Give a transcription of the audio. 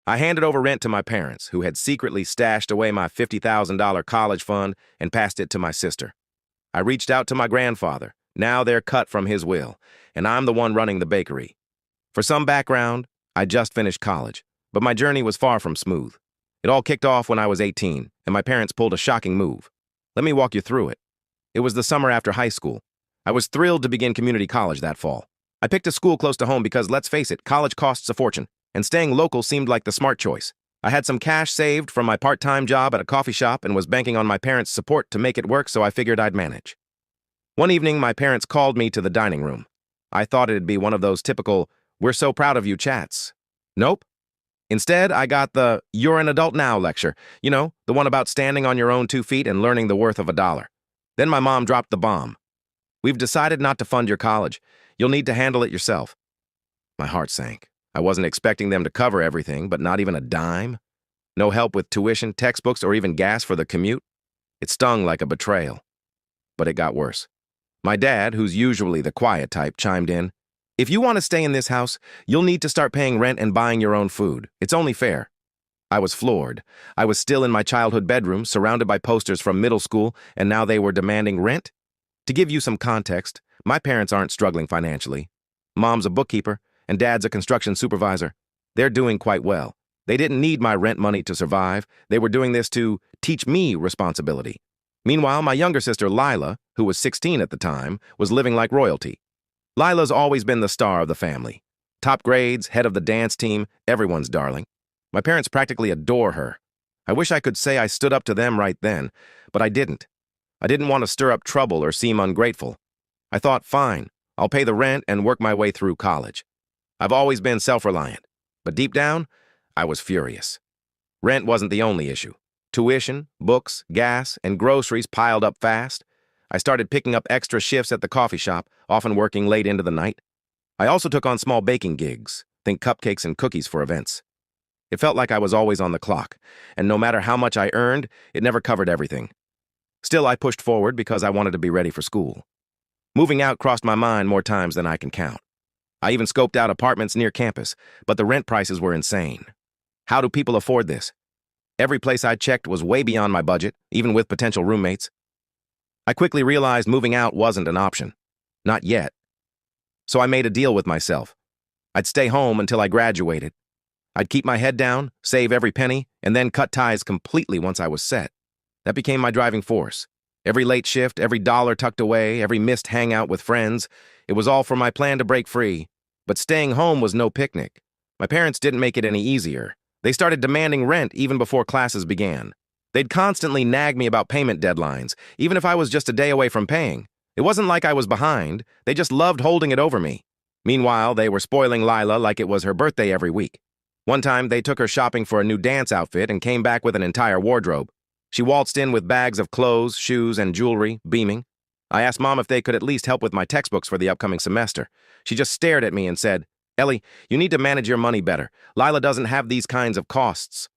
I handed over rent to my parents, who had secretly stashed away my $50,000 college fund and passed it to my sister. I reached out to my grandfather. Now they're cut from his will, and I'm the one running the bakery. For some background, I just finished college, but my journey was far from smooth. It all kicked off when I was 18, and my parents pulled a shocking move. Let me walk you through it. It was the summer after high school. I was thrilled to begin community college that fall. I picked a school close to home because, let's face it, college costs a fortune, and staying local seemed like the smart choice. I had some cash saved from my part-time job at a coffee shop and was banking on my parents' support to make it work, so I figured I'd manage. One evening, my parents called me to the dining room. I thought it'd be one of those typical, "we're so proud of you" chats. Nope. Instead, I got the "you're an adult now" lecture. You know, the one about standing on your own 2 feet and learning the worth of $1. Then my mom dropped the bomb. "We've decided not to fund your college. You'll need to handle it yourself." My heart sank. I wasn't expecting them to cover everything, but not even a dime. No help with tuition, textbooks, or even gas for the commute. It stung like a betrayal. But it got worse. My dad, who's usually the quiet type, chimed in. "If you want to stay in this house, you'll need to start paying rent and buying your own food. It's only fair." I was floored. I was still in my childhood bedroom, surrounded by posters from middle school, and now they were demanding rent? To give you some context, my parents aren't struggling financially. Mom's a bookkeeper, and Dad's a construction supervisor. They're doing quite well. They didn't need my rent money to survive. They were doing this to teach me responsibility. Meanwhile, my younger sister, Lila, who was 16 at the time, was living like royalty. Lila's always been the star of the family. Top grades, head of the dance team, everyone's darling. My parents practically adore her. I wish I could say I stood up to them right then, but I didn't. I didn't want to stir up trouble or seem ungrateful. I thought, fine, I'll pay the rent and work my way through college. I've always been self-reliant, but deep down, I was furious. Rent wasn't the only issue. Tuition, books, gas, and groceries piled up fast. I started picking up extra shifts at the coffee shop, often working late into the night. I also took on small baking gigs, think cupcakes and cookies for events. It felt like I was always on the clock, and no matter how much I earned, it never covered everything. Still, I pushed forward because I wanted to be ready for school. Moving out crossed my mind more times than I can count. I even scoped out apartments near campus, but the rent prices were insane. How do people afford this? Every place I checked was way beyond my budget, even with potential roommates. I quickly realized moving out wasn't an option. Not yet. So I made a deal with myself. I'd stay home until I graduated. I'd keep my head down, save every penny, and then cut ties completely once I was set. That became my driving force. Every late shift, every dollar tucked away, every missed hangout with friends, it was all for my plan to break free. But staying home was no picnic. My parents didn't make it any easier. They started demanding rent even before classes began. They'd constantly nag me about payment deadlines, even if I was just a day away from paying. It wasn't like I was behind. They just loved holding it over me. Meanwhile, they were spoiling Lila like it was her birthday every week. One time, they took her shopping for a new dance outfit and came back with an entire wardrobe. She waltzed in with bags of clothes, shoes, and jewelry, beaming. I asked Mom if they could at least help with my textbooks for the upcoming semester. She just stared at me and said, "Ellie, you need to manage your money better. Lila doesn't have these kinds of costs."